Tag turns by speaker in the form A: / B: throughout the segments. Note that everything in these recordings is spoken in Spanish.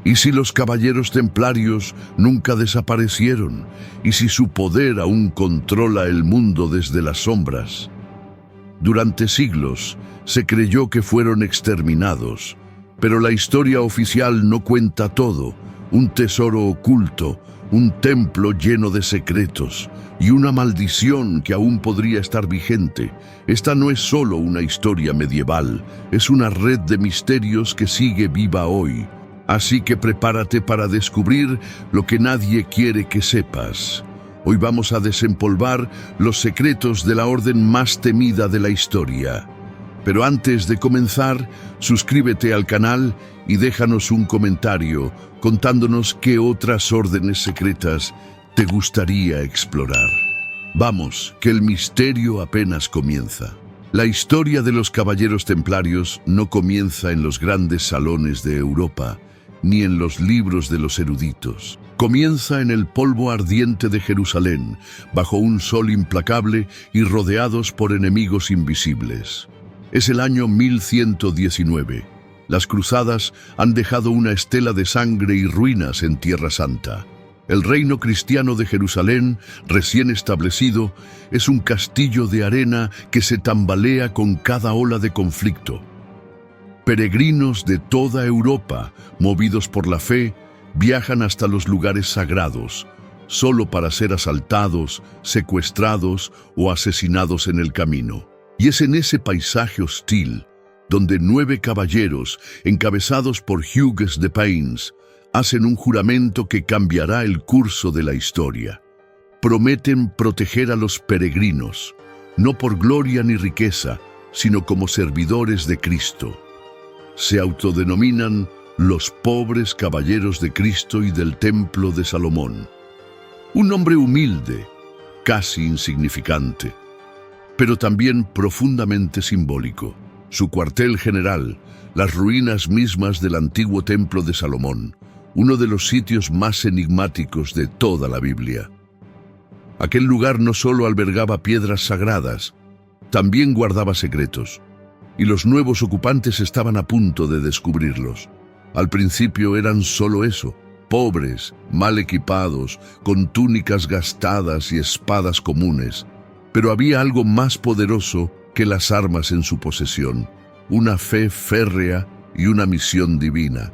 A: ¿Y si los caballeros templarios nunca desaparecieron? ¿Y si su poder aún controla el mundo desde las sombras? Durante siglos se creyó que fueron exterminados, pero la historia oficial no cuenta todo. Un tesoro oculto, un templo lleno de secretos y una maldición que aún podría estar vigente. Esta no es solo una historia medieval, es una red de misterios que sigue viva hoy. Así que prepárate para descubrir lo que nadie quiere que sepas. Hoy vamos a desempolvar los secretos de la orden más temida de la historia. Pero antes de comenzar, suscríbete al canal y déjanos un comentario contándonos qué otras órdenes secretas te gustaría explorar. Vamos, que el misterio apenas comienza. La historia de los caballeros templarios no comienza en los grandes salones de Europa, ni en los libros de los eruditos. Comienza en el polvo ardiente de Jerusalén, bajo un sol implacable y rodeados por enemigos invisibles. Es el año 1119. Las cruzadas han dejado una estela de sangre y ruinas en Tierra Santa. El reino cristiano de Jerusalén, recién establecido, es un castillo de arena que se tambalea con cada ola de conflicto. Peregrinos de toda Europa, movidos por la fe, viajan hasta los lugares sagrados, solo para ser asaltados, secuestrados o asesinados en el camino. Y es en ese paisaje hostil donde 9 caballeros, encabezados por Hugues de Payns, hacen un juramento que cambiará el curso de la historia. Prometen proteger a los peregrinos, no por gloria ni riqueza, sino como servidores de Cristo. Se autodenominan los pobres caballeros de Cristo y del Templo de Salomón. Un nombre humilde, casi insignificante, pero también profundamente simbólico. Su cuartel general, las ruinas mismas del antiguo Templo de Salomón, uno de los sitios más enigmáticos de toda la Biblia. Aquel lugar no solo albergaba piedras sagradas, también guardaba secretos, y los nuevos ocupantes estaban a punto de descubrirlos. Al principio eran solo eso, pobres, mal equipados, con túnicas gastadas y espadas comunes, pero había algo más poderoso que las armas en su posesión, una fe férrea y una misión divina.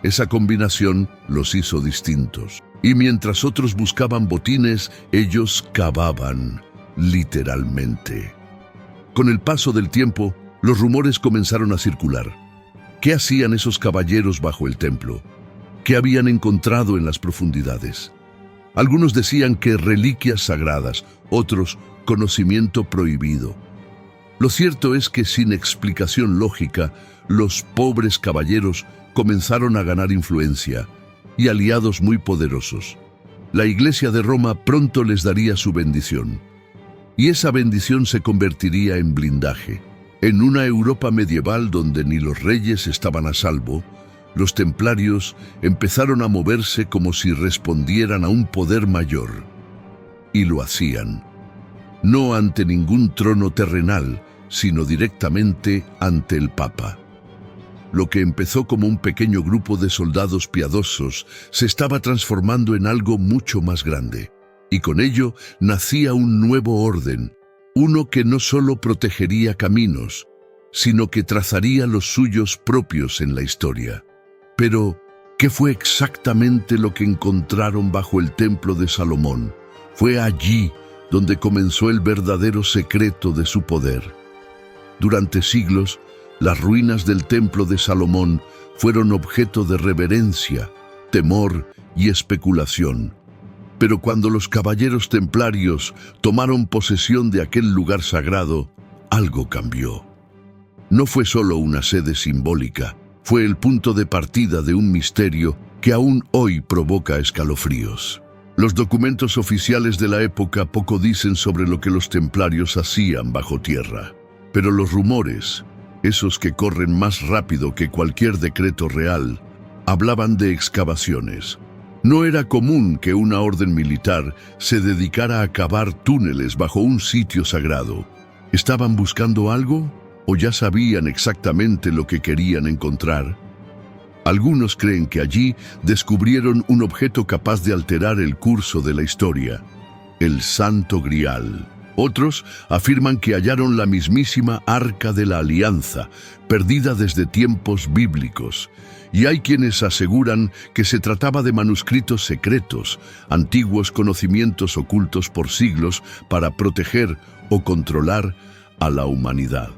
A: Esa combinación los hizo distintos. Y mientras otros buscaban botines, ellos cavaban, literalmente. Con el paso del tiempo, los rumores comenzaron a circular. ¿Qué hacían esos caballeros bajo el templo? ¿Qué habían encontrado en las profundidades? Algunos decían que reliquias sagradas, otros conocimiento prohibido. Lo cierto es que sin explicación lógica, los pobres caballeros comenzaron a ganar influencia y aliados muy poderosos. La Iglesia de Roma pronto les daría su bendición. Y esa bendición se convertiría en blindaje. En una Europa medieval donde ni los reyes estaban a salvo, los templarios empezaron a moverse como si respondieran a un poder mayor. Y lo hacían. No ante ningún trono terrenal, sino directamente ante el Papa. Lo que empezó como un pequeño grupo de soldados piadosos se estaba transformando en algo mucho más grande. Y con ello nacía un nuevo orden, uno que no solo protegería caminos, sino que trazaría los suyos propios en la historia. Pero, ¿qué fue exactamente lo que encontraron bajo el Templo de Salomón? Fue allí donde comenzó el verdadero secreto de su poder. Durante siglos, las ruinas del Templo de Salomón fueron objeto de reverencia, temor y especulación. Pero cuando los caballeros templarios tomaron posesión de aquel lugar sagrado, algo cambió. No fue solo una sede simbólica, fue el punto de partida de un misterio que aún hoy provoca escalofríos. Los documentos oficiales de la época poco dicen sobre lo que los templarios hacían bajo tierra. Pero los rumores, esos que corren más rápido que cualquier decreto real, hablaban de excavaciones. No era común que una orden militar se dedicara a cavar túneles bajo un sitio sagrado. ¿Estaban buscando algo o ya sabían exactamente lo que querían encontrar? Algunos creen que allí descubrieron un objeto capaz de alterar el curso de la historia, el Santo Grial. Otros afirman que hallaron la mismísima Arca de la Alianza, perdida desde tiempos bíblicos. Y hay quienes aseguran que se trataba de manuscritos secretos, antiguos conocimientos ocultos por siglos para proteger o controlar a la humanidad.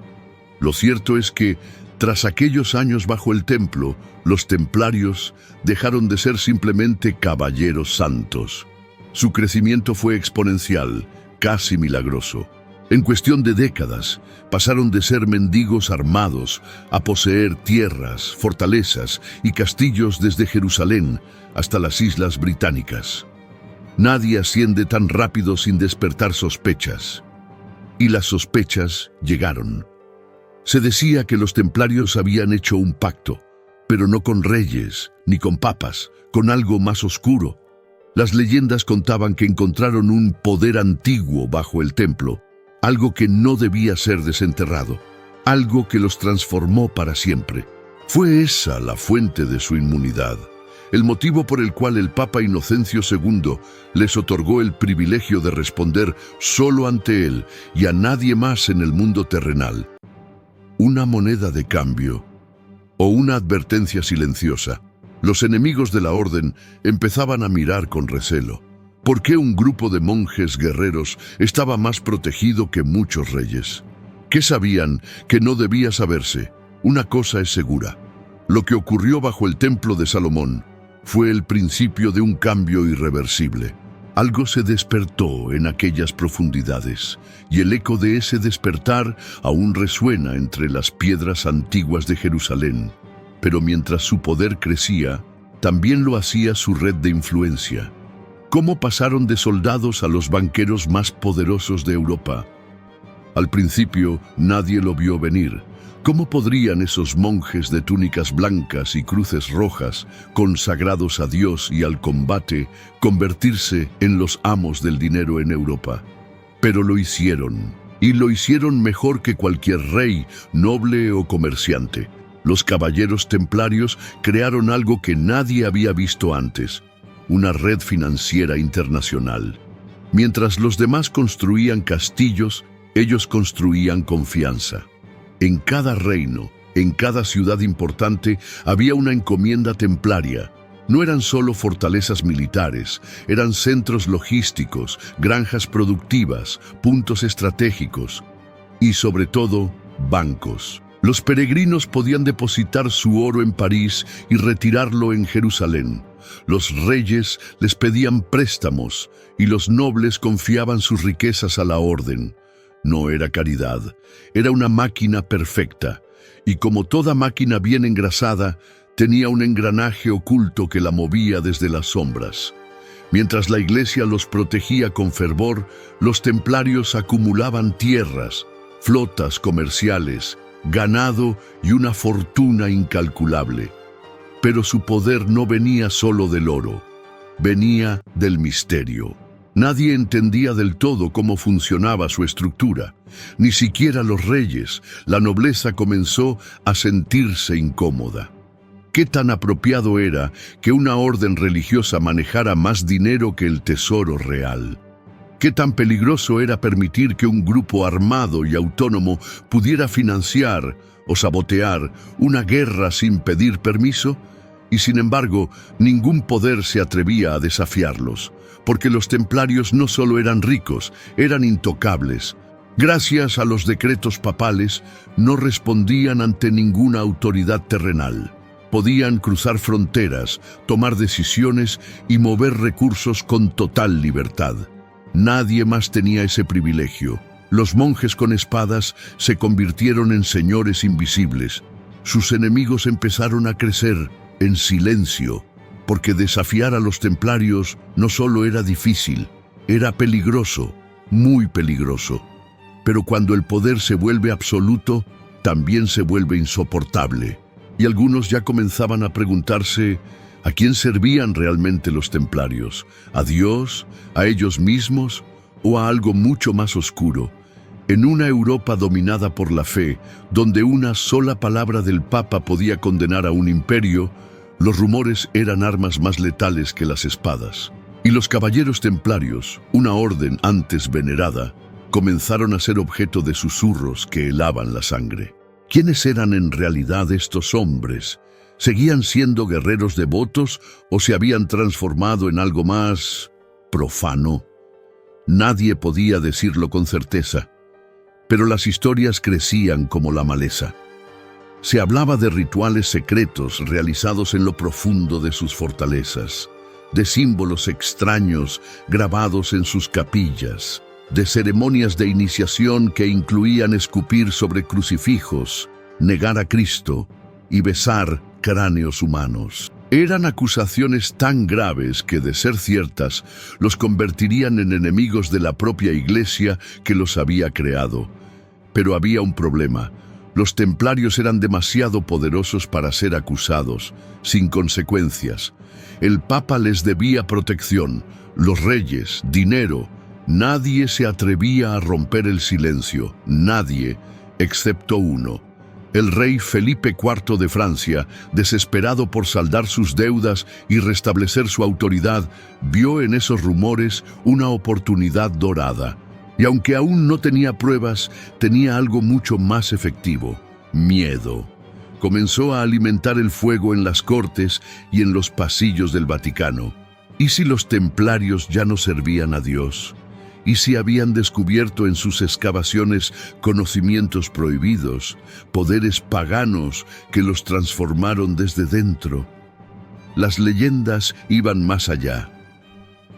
A: Lo cierto es que, tras aquellos años bajo el templo, los templarios dejaron de ser simplemente caballeros santos. Su crecimiento fue exponencial, casi milagroso. En cuestión de décadas, pasaron de ser mendigos armados a poseer tierras, fortalezas y castillos desde Jerusalén hasta las Islas Británicas. Nadie asciende tan rápido sin despertar sospechas. Y las sospechas llegaron. Se decía que los templarios habían hecho un pacto, pero no con reyes ni con papas, con algo más oscuro. Las leyendas contaban que encontraron un poder antiguo bajo el templo, algo que no debía ser desenterrado, algo que los transformó para siempre. Fue esa la fuente de su inmunidad, el motivo por el cual el Papa Inocencio II les otorgó el privilegio de responder solo ante él y a nadie más en el mundo terrenal. Una moneda de cambio o una advertencia silenciosa. Los enemigos de la orden empezaban a mirar con recelo. ¿Por qué un grupo de monjes guerreros estaba más protegido que muchos reyes? ¿Qué sabían que no debía saberse? Una cosa es segura. Lo que ocurrió bajo el templo de Salomón fue el principio de un cambio irreversible. Algo se despertó en aquellas profundidades, y el eco de ese despertar aún resuena entre las piedras antiguas de Jerusalén. Pero mientras su poder crecía, también lo hacía su red de influencia. ¿Cómo pasaron de soldados a los banqueros más poderosos de Europa? Al principio nadie lo vio venir. ¿Cómo podrían esos monjes de túnicas blancas y cruces rojas, consagrados a Dios y al combate, convertirse en los amos del dinero en Europa? Pero lo hicieron, y lo hicieron mejor que cualquier rey, noble o comerciante. Los caballeros templarios crearon algo que nadie había visto antes, una red financiera internacional. Mientras los demás construían castillos, ellos construían confianza. En cada reino, en cada ciudad importante, había una encomienda templaria. No eran solo fortalezas militares, eran centros logísticos, granjas productivas, puntos estratégicos y, sobre todo, bancos. Los peregrinos podían depositar su oro en París y retirarlo en Jerusalén. Los reyes les pedían préstamos y los nobles confiaban sus riquezas a la orden. No era caridad, era una máquina perfecta, y como toda máquina bien engrasada, tenía un engranaje oculto que la movía desde las sombras. Mientras la Iglesia los protegía con fervor, los templarios acumulaban tierras, flotas comerciales, ganado y una fortuna incalculable. Pero su poder no venía solo del oro, venía del misterio. Nadie entendía del todo cómo funcionaba su estructura, ni siquiera los reyes. La nobleza comenzó a sentirse incómoda. ¿Qué tan apropiado era que una orden religiosa manejara más dinero que el tesoro real? ¿Qué tan peligroso era permitir que un grupo armado y autónomo pudiera financiar o sabotear una guerra sin pedir permiso? Y sin embargo, ningún poder se atrevía a desafiarlos, porque los templarios no solo eran ricos, eran intocables. Gracias a los decretos papales, no respondían ante ninguna autoridad terrenal. Podían cruzar fronteras, tomar decisiones y mover recursos con total libertad. Nadie más tenía ese privilegio. Los monjes con espadas se convirtieron en señores invisibles. Sus enemigos empezaron a crecer en silencio, porque desafiar a los templarios no solo era difícil, era peligroso, muy peligroso. Pero cuando el poder se vuelve absoluto, también se vuelve insoportable. Y algunos ya comenzaban a preguntarse, ¿a quién servían realmente los templarios? ¿A Dios? ¿A ellos mismos? ¿O a algo mucho más oscuro? En una Europa dominada por la fe, donde una sola palabra del Papa podía condenar a un imperio, Los rumores eran armas más letales que las espadas. Y los caballeros templarios, una orden antes venerada, comenzaron a ser objeto de susurros que helaban la sangre. ¿Quiénes eran en realidad estos hombres? ¿Seguían siendo guerreros devotos o se habían transformado en algo más profano? Nadie podía decirlo con certeza, pero las historias crecían como la maleza. Se hablaba de rituales secretos realizados en lo profundo de sus fortalezas, de símbolos extraños grabados en sus capillas, de ceremonias de iniciación que incluían escupir sobre crucifijos, negar a Cristo y besar cráneos humanos. Eran acusaciones tan graves que, de ser ciertas, los convertirían en enemigos de la propia Iglesia que los había creado. Pero había un problema. Los templarios eran demasiado poderosos para ser acusados, sin consecuencias. El Papa les debía protección, los reyes, dinero. Nadie se atrevía a romper el silencio, nadie, excepto uno. El rey Felipe IV de Francia, desesperado por saldar sus deudas y restablecer su autoridad, vio en esos rumores una oportunidad dorada. Y aunque aún no tenía pruebas, tenía algo mucho más efectivo: miedo. Comenzó a alimentar el fuego en las cortes y en los pasillos del Vaticano. ¿Y si los templarios ya no servían a Dios? ¿Y si habían descubierto en sus excavaciones conocimientos prohibidos, poderes paganos que los transformaron desde dentro? Las leyendas iban más allá.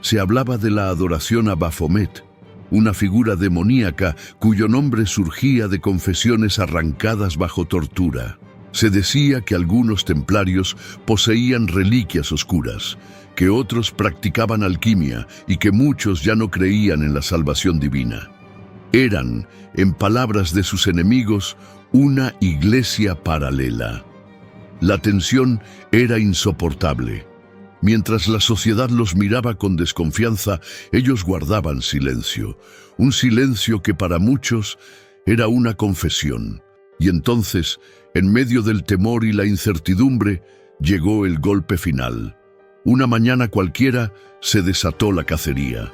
A: Se hablaba de la adoración a Baphomet, una figura demoníaca cuyo nombre surgía de confesiones arrancadas bajo tortura. Se decía que algunos templarios poseían reliquias oscuras, que otros practicaban alquimia y que muchos ya no creían en la salvación divina. Eran, en palabras de sus enemigos, una iglesia paralela. La tensión era insoportable. Mientras la sociedad los miraba con desconfianza, ellos guardaban silencio, un silencio que para muchos era una confesión. Y entonces, en medio del temor y la incertidumbre, llegó el golpe final. Una mañana cualquiera se desató la cacería.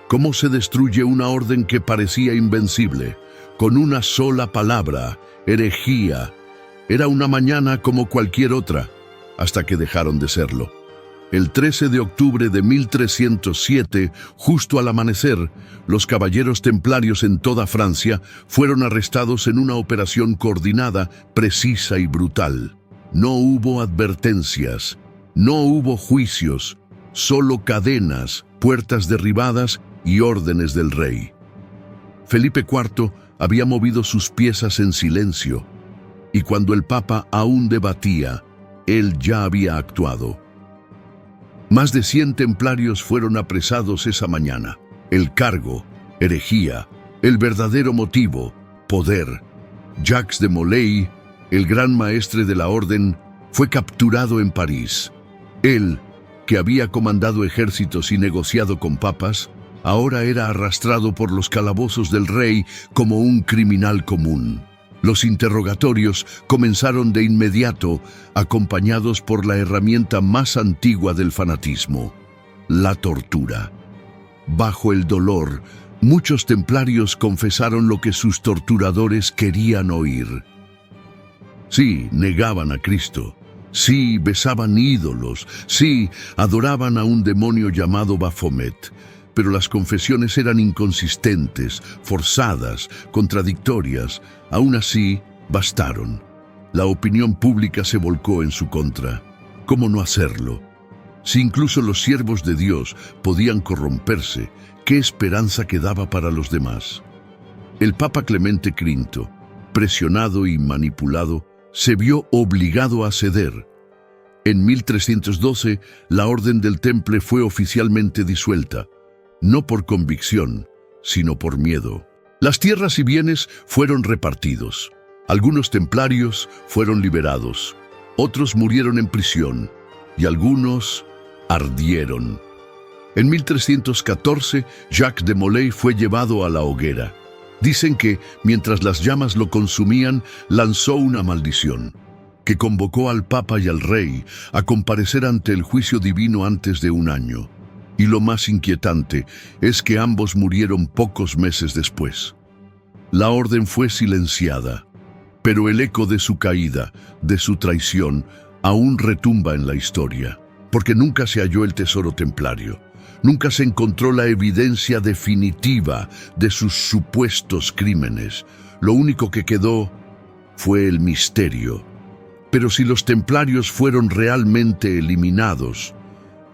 A: ¿Cómo se destruye una orden que parecía invencible? Con una sola palabra: herejía. Era una mañana como cualquier otra, hasta que dejaron de serlo. El 13 de octubre de 1307, justo al amanecer, los caballeros templarios en toda Francia fueron arrestados en una operación coordinada, precisa y brutal. No hubo advertencias, no hubo juicios, solo cadenas, puertas derribadas y órdenes del rey. Felipe IV había movido sus piezas en silencio, y cuando el Papa aún debatía, él ya había actuado. Más de 100 templarios fueron apresados esa mañana. El cargo, herejía; el verdadero motivo, poder. Jacques de Molay, el gran maestre de la orden, fue capturado en París. Él, que había comandado ejércitos y negociado con papas, ahora era arrastrado por los calabozos del rey como un criminal común. Los interrogatorios comenzaron de inmediato, acompañados por la herramienta más antigua del fanatismo: la tortura. Bajo el dolor, muchos templarios confesaron lo que sus torturadores querían oír. Sí, negaban a Cristo. Sí, besaban ídolos. Sí, adoraban a un demonio llamado Baphomet. Pero las confesiones eran inconsistentes, forzadas, contradictorias. Aún así, bastaron. La opinión pública se volcó en su contra. ¿Cómo no hacerlo? Si incluso los siervos de Dios podían corromperse, ¿qué esperanza quedaba para los demás? El Papa Clemente V, presionado y manipulado, se vio obligado a ceder. En 1312, la Orden del Temple fue oficialmente disuelta, no por convicción, sino por miedo. Las tierras y bienes fueron repartidos. Algunos templarios fueron liberados, otros murieron en prisión y algunos ardieron. En 1314, Jacques de Molay fue llevado a la hoguera. Dicen que, mientras las llamas lo consumían, lanzó una maldición: que convocó al Papa y al Rey a comparecer ante el juicio divino antes de un año. Y lo más inquietante es que ambos murieron pocos meses después. La orden fue silenciada, pero el eco de su caída, de su traición, aún retumba en la historia, porque nunca se halló el tesoro templario. Nunca se encontró la evidencia definitiva de sus supuestos crímenes. Lo único que quedó fue el misterio. Pero si los templarios fueron realmente eliminados,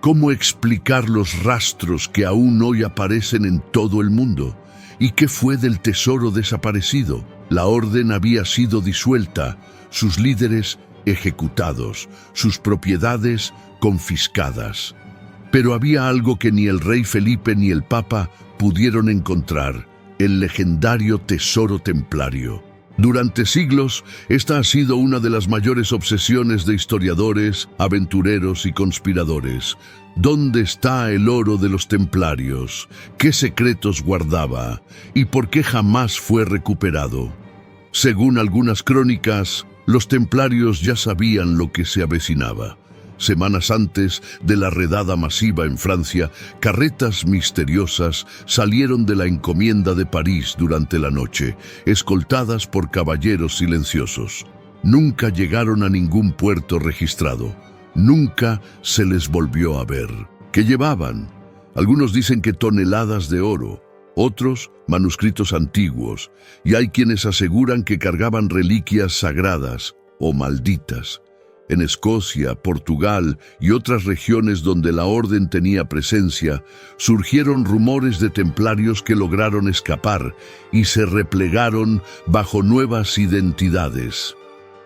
A: ¿cómo explicar los rastros que aún hoy aparecen en todo el mundo? ¿Y qué fue del tesoro desaparecido? La orden había sido disuelta, sus líderes ejecutados, sus propiedades confiscadas. Pero había algo que ni el rey Felipe ni el Papa pudieron encontrar: el legendario tesoro templario. Durante siglos, esta ha sido una de las mayores obsesiones de historiadores, aventureros y conspiradores. ¿Dónde está el oro de los templarios? ¿Qué secretos guardaba? ¿Y por qué jamás fue recuperado? Según algunas crónicas, los templarios ya sabían lo que se avecinaba. Semanas antes de la redada masiva en Francia, carretas misteriosas salieron de la encomienda de París durante la noche, escoltadas por caballeros silenciosos. Nunca llegaron a ningún puerto registrado. Nunca se les volvió a ver. ¿Qué llevaban? Algunos dicen que toneladas de oro, otros manuscritos antiguos, y hay quienes aseguran que cargaban reliquias sagradas o malditas. En Escocia, Portugal y otras regiones donde la orden tenía presencia, surgieron rumores de templarios que lograron escapar y se replegaron bajo nuevas identidades.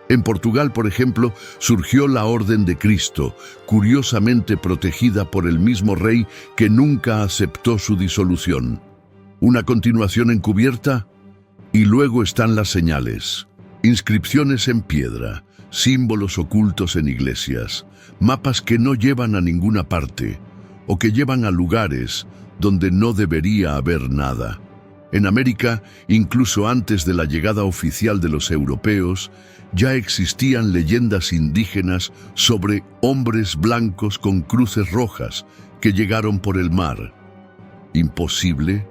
A: En Portugal, por ejemplo, surgió la Orden de Cristo, curiosamente protegida por el mismo rey que nunca aceptó su disolución. Una continuación encubierta, y luego están las señales. Inscripciones en piedra, símbolos ocultos en iglesias, mapas que no llevan a ninguna parte, o que llevan a lugares donde no debería haber nada. En América, incluso antes de la llegada oficial de los europeos, ya existían leyendas indígenas sobre hombres blancos con cruces rojas que llegaron por el mar. ¿Imposible?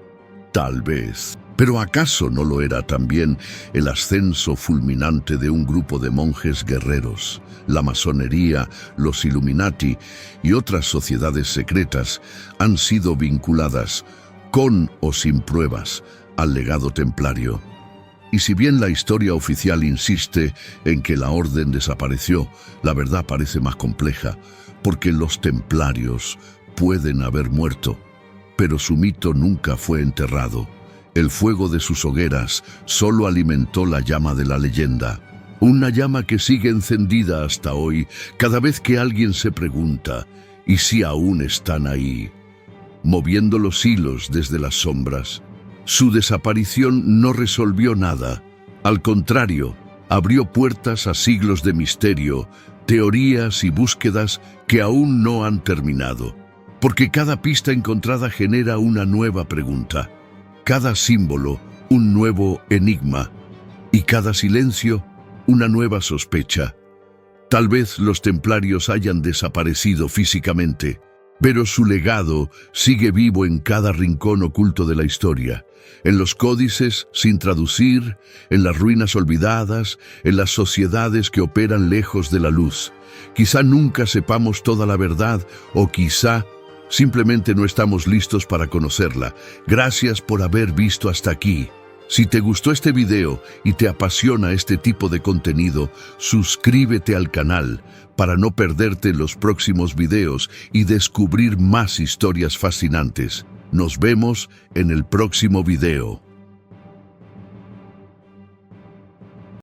A: Tal vez. ¿Pero acaso no lo era también el ascenso fulminante de un grupo de monjes guerreros? La masonería, los Illuminati y otras sociedades secretas han sido vinculadas, con o sin pruebas, al legado templario. Y si bien la historia oficial insiste en que la orden desapareció, la verdad parece más compleja, porque los templarios pueden haber muerto, pero su mito nunca fue enterrado. El fuego de sus hogueras solo alimentó la llama de la leyenda, una llama que sigue encendida hasta hoy cada vez que alguien se pregunta, ¿y si aún están ahí? Moviendo los hilos desde las sombras. Su desaparición no resolvió nada. Al contrario, abrió puertas a siglos de misterio, teorías y búsquedas que aún no han terminado. Porque cada pista encontrada genera una nueva pregunta. Cada símbolo, un nuevo enigma, y cada silencio, una nueva sospecha. Tal vez los templarios hayan desaparecido físicamente, pero su legado sigue vivo en cada rincón oculto de la historia, en los códices sin traducir, en las ruinas olvidadas, en las sociedades que operan lejos de la luz. Quizá nunca sepamos toda la verdad, o quizá simplemente no estamos listos para conocerla. Gracias por haber visto hasta aquí. Si te gustó este video y te apasiona este tipo de contenido, suscríbete al canal para no perderte los próximos videos y descubrir más historias fascinantes. Nos vemos en el próximo video.